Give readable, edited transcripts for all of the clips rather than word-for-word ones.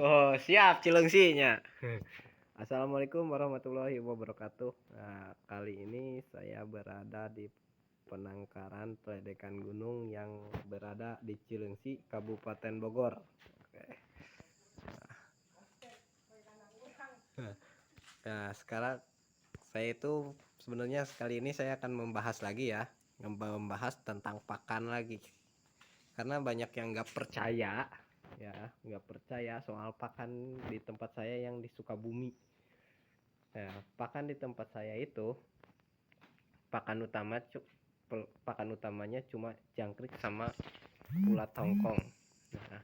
Oh, siap Cilengsinya. Assalamualaikum warahmatullahi wabarakatuh. Nah, kali ini saya berada di penangkaran Pledekan Gunung yang berada di Cilengsi, Kabupaten Bogor. Oke. Nah, sekarang saya itu sebenarnya kali ini saya akan membahas lagi ya, membahas tentang pakan lagi. Karena banyak yang nggak percaya, ya, nggak percaya soal pakan di tempat saya yang di Sukabumi. Nah, pakan di tempat saya itu pakan utamanya cuma jangkrik sama ulat hongkong. Nah,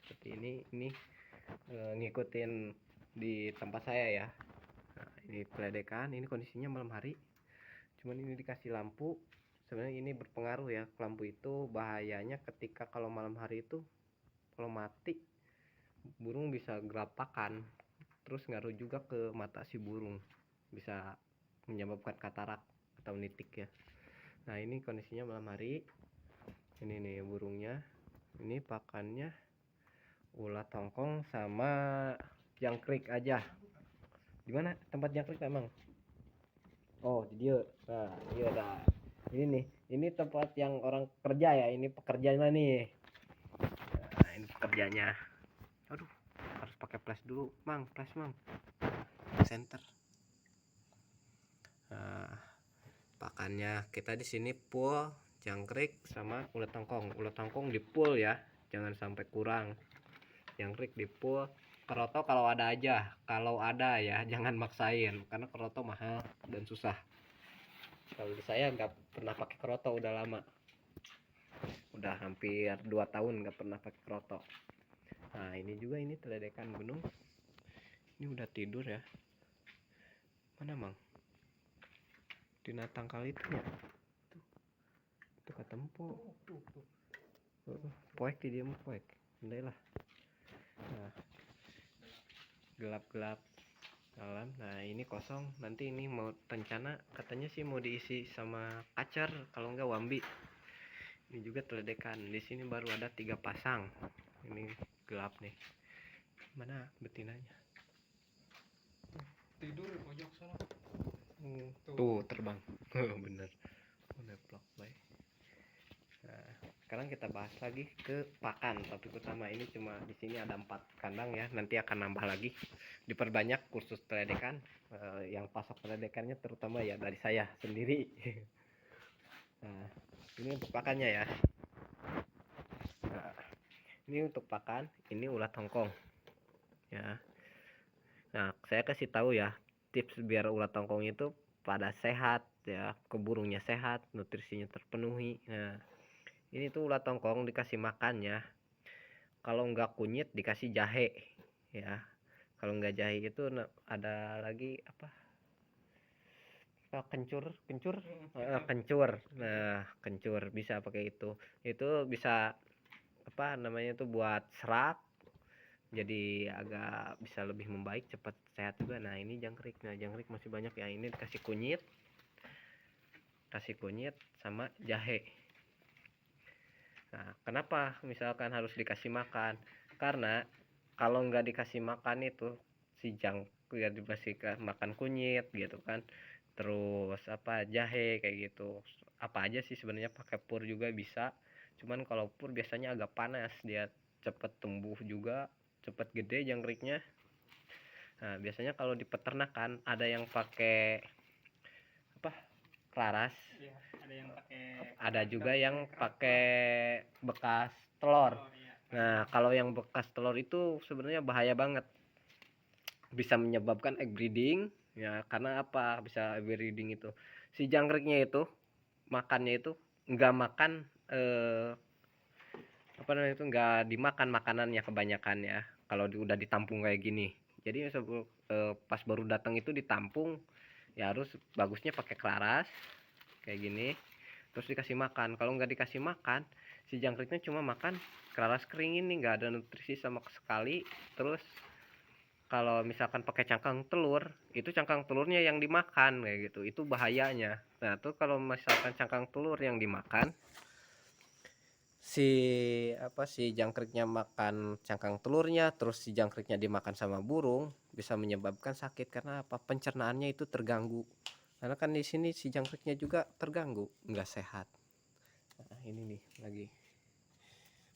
seperti ini ngikutin di tempat saya ya. Nah, ini peledekan, ini kondisinya malam hari. Cuman ini dikasih lampu. Sebenarnya ini berpengaruh ya. Lampu itu bahayanya ketika kalau malam hari itu kalau mati burung bisa gelap pakan. Terus ngaruh juga ke mata si burung. Bisa menyebabkan katarak atau nitik ya. Nah, ini kondisinya malam hari. Ini nih burungnya. Ini pakannya ulat hongkong sama jangkrik aja. Di mana tempat jangkrik emang? Oh, di dia. Nah, iya dah. Ini nih, ini tempat yang orang kerja ya. Ini pekerjanya nih. Nah, ini pekerjanya. Aduh, harus pakai flash dulu, Mang. Flash, Mang. Center. Nah, pakannya kita di sini full jangkrik sama ulat tongkong. Ulat tongkong di full ya, jangan sampai kurang. Jangkrik di full. Keroto kalau ada aja, kalau ada ya jangan maksain karena keroto mahal dan susah. Kalau saya nggak pernah pakai keroto udah lama, udah hampir 2 tahun nggak pernah pakai keroto. Nah, ini juga ini teledekan gunung. Ini udah tidur ya. Mana Mang? Binatang kali itu ya. Itu ketempo. Poek di dia poek. Lah. Nah, gelap-gelap malam. Nah, ini kosong. Nanti ini mau rencana katanya sih mau diisi sama kacer kalau enggak wambi. Ini juga teledekan. Di sini baru ada 3 pasang. Ini gelap nih. Mana betinanya? Tidur di pojok sana. Tuh terbang. Bener. Udah plok baik. Nah, sekarang kita bahas lagi ke pakan. Topik utama ini cuma di sini ada 4 kandang ya. Nanti akan nambah lagi. Diperbanyak kursus teledekan. Yang pasok teledekannya terutama ya dari saya sendiri. Nah, ini untuk pakannya ya. Nah, ini untuk pakan. Ini ulat hongkong. Ya. Nah, saya kasih tahu ya tips biar ulat hongkong itu pada sehat ya, keburungnya sehat, nutrisinya terpenuhi. Nah, ini tuh ulat hongkong dikasih makannya. Kalau nggak kunyit dikasih jahe ya. Kalau nggak jahe itu ada lagi apa? Kencur. Nah, kencur bisa pakai itu bisa apa namanya tuh buat serat, jadi agak bisa lebih membaik, cepat sehat juga. Nah, ini jangkrik. Nah, jangkrik masih banyak ya. Ini kasih kunyit sama jahe. Nah, kenapa misalkan harus dikasih makan? Karena kalau nggak dikasih makan itu si jangkrik ya dikasih makan kunyit gitu kan, terus apa jahe kayak gitu, apa aja sih sebenarnya, pakai pur juga bisa. Cuman kalau pur biasanya agak panas, dia cepet tumbuh juga, cepet gede jangkriknya. Nah, biasanya kalau di peternakan ada yang pakai apa? Klaras. Ya, ada yang pakai. Ada juga yang pakai bekas telur. Nah, kalau yang bekas telur itu sebenarnya bahaya banget. Bisa menyebabkan egg breeding. Ya, karena apa? Bisa egg breeding itu. Si jangkriknya itu makannya itu nggak makan apa namanya itu, nggak dimakan makanannya kebanyakan ya kalau udah ditampung kayak gini. Jadi pas baru datang itu ditampung ya, harus bagusnya pakai klaras kayak gini terus dikasih makan. Kalau nggak dikasih makan si jangkriknya cuma makan klaras kering ini, nggak ada nutrisi sama sekali. Terus kalau misalkan pakai cangkang telur, itu cangkang telurnya yang dimakan kayak gitu, itu bahayanya. Nah tuh kalau misalkan cangkang telur yang dimakan, si si jangkriknya makan cangkang telurnya, terus si jangkriknya dimakan sama burung, bisa menyebabkan sakit karena apa? Pencernaannya itu terganggu. Karena kan di sini si jangkriknya juga terganggu, nggak sehat. Nah, ini nih lagi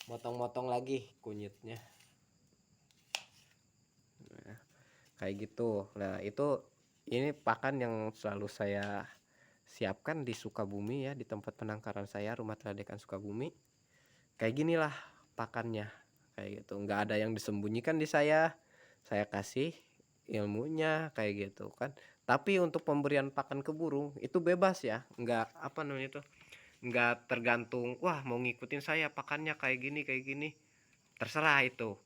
motong-motong lagi kunyitnya. Nah, kayak gitu. Nah, itu ini pakan yang selalu saya siapkan di Sukabumi ya, di tempat penangkaran saya, Rumah Tradekan Sukabumi. Kayak ginilah pakannya, kayak gitu. Nggak ada yang disembunyikan di saya kasih ilmunya kayak gitu kan. Tapi untuk pemberian pakan ke burung itu bebas ya, nggak apa namanya itu, nggak tergantung wah mau ngikutin saya pakannya kayak gini, terserah itu.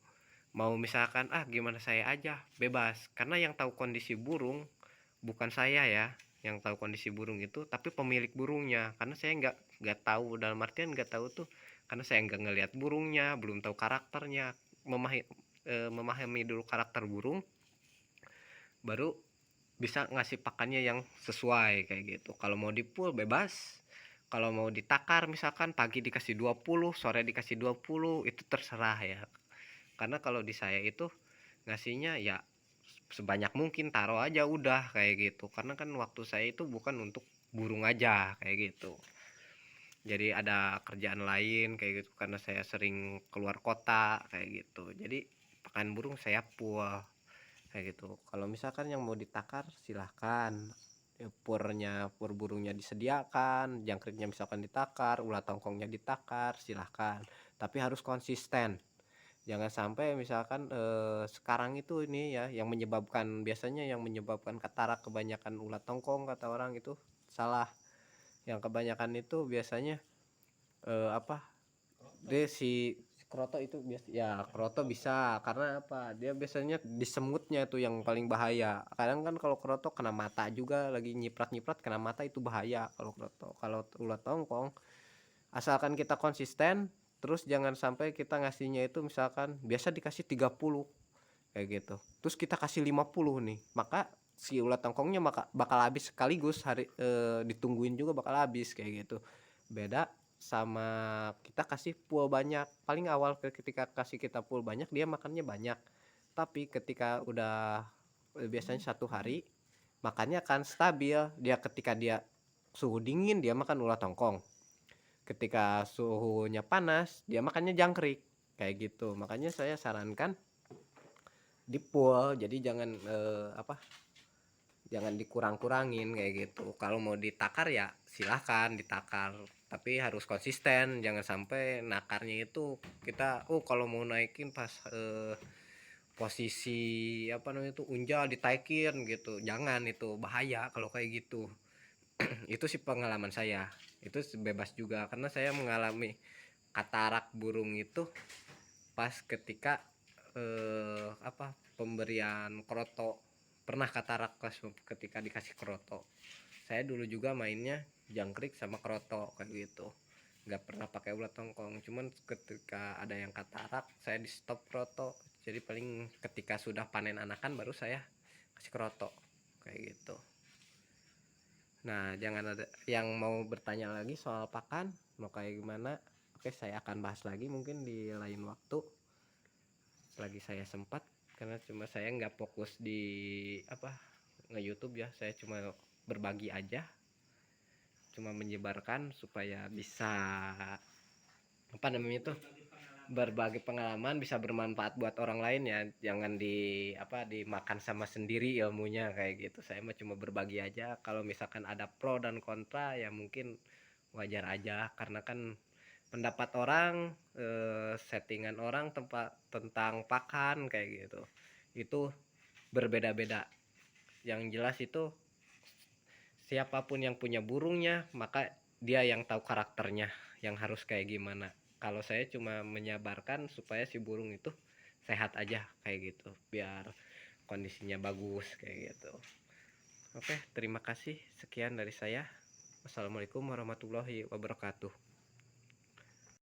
Mau misalkan gimana saya aja, bebas. Karena yang tahu kondisi burung bukan saya ya, yang tahu kondisi burung itu tapi pemilik burungnya. Karena saya nggak tahu, dalam artian nggak tahu tuh karena saya nggak ngelihat burungnya, belum tahu karakternya. Memahami dulu karakter burung baru bisa ngasih pakannya yang sesuai kayak gitu. Kalau mau di pool bebas, kalau mau ditakar misalkan pagi dikasih 20, sore dikasih 20, itu terserah ya. Karena kalau di saya itu ngasihnya ya sebanyak mungkin, taruh aja udah kayak gitu. Karena kan waktu saya itu bukan untuk burung aja kayak gitu, jadi ada kerjaan lain kayak gitu, karena saya sering keluar kota kayak gitu. Jadi pakan burung saya full kayak gitu. Kalau misalkan yang mau ditakar silahkan, pur burungnya disediakan, jangkriknya misalkan ditakar, ulat tongkongnya ditakar, silahkan. Tapi harus konsisten. Jangan sampai misalkan sekarang itu ini ya yang biasanya yang menyebabkan katarak kebanyakan ulat tongkong kata orang itu salah. Yang kebanyakan itu biasanya apa? Dia si kroto itu biasa ya, kroto bisa karena apa? Dia biasanya di semutnya itu yang paling bahaya. Kadang kan kalau kroto kena mata juga, lagi nyiprat-nyiprat kena mata itu bahaya kalau kroto. Kalau ulat tongkong asalkan kita konsisten, terus jangan sampai kita ngasihnya itu misalkan biasa dikasih 30 kayak gitu, terus kita kasih 50 nih, maka si ulat tongkongnya bakal habis sekaligus ditungguin juga bakal habis kayak gitu. Beda sama kita kasih full banyak, paling awal ketika kasih kita full banyak dia makannya banyak, tapi ketika udah biasanya 1 hari makannya akan stabil. Ketika dia suhu dingin dia makan ulat tongkong, ketika suhunya panas dia makannya jangkrik kayak gitu. Makanya saya sarankan di pool, jadi jangan jangan dikurang-kurangin kayak gitu. Kalau mau ditakar ya silahkan ditakar, tapi harus konsisten. Jangan sampai nakarnya itu kita kalau mau naikin pas posisi apa namanya itu unjal ditaikin gitu, jangan, itu bahaya kalau kayak gitu. Itu sih pengalaman saya, itu bebas juga karena saya mengalami katarak burung itu pas ketika pemberian kroto. Pernah katarak pas ketika dikasih kroto. Saya dulu juga mainnya jangkrik sama kroto kayak gitu, nggak pernah pakai ulat tongkong. Cuman ketika ada yang katarak saya di stop kroto, jadi paling ketika sudah panen anakan baru saya kasih kroto kayak gitu. Nah, jangan ada yang mau bertanya lagi soal pakan mau kayak gimana. Oke, saya akan bahas lagi mungkin di lain waktu lagi saya sempat, karena cuma saya nggak fokus di nge-YouTube ya, saya cuma berbagi aja, cuma menyebarkan supaya bisa apa namanya itu berbagi pengalaman, bisa bermanfaat buat orang lain ya. Jangan dimakan sama sendiri ilmunya kayak gitu. Saya mah cuma berbagi aja. Kalau misalkan ada pro dan kontra ya mungkin wajar aja, karena kan pendapat orang, settingan orang tentang pakan kayak gitu itu berbeda-beda. Yang jelas itu siapapun yang punya burungnya maka dia yang tahu karakternya yang harus kayak gimana. Kalau saya cuma menyabarkan supaya si burung itu sehat aja kayak gitu, biar kondisinya bagus kayak gitu. Oke, terima kasih, sekian dari saya. Wassalamualaikum warahmatullahi wabarakatuh.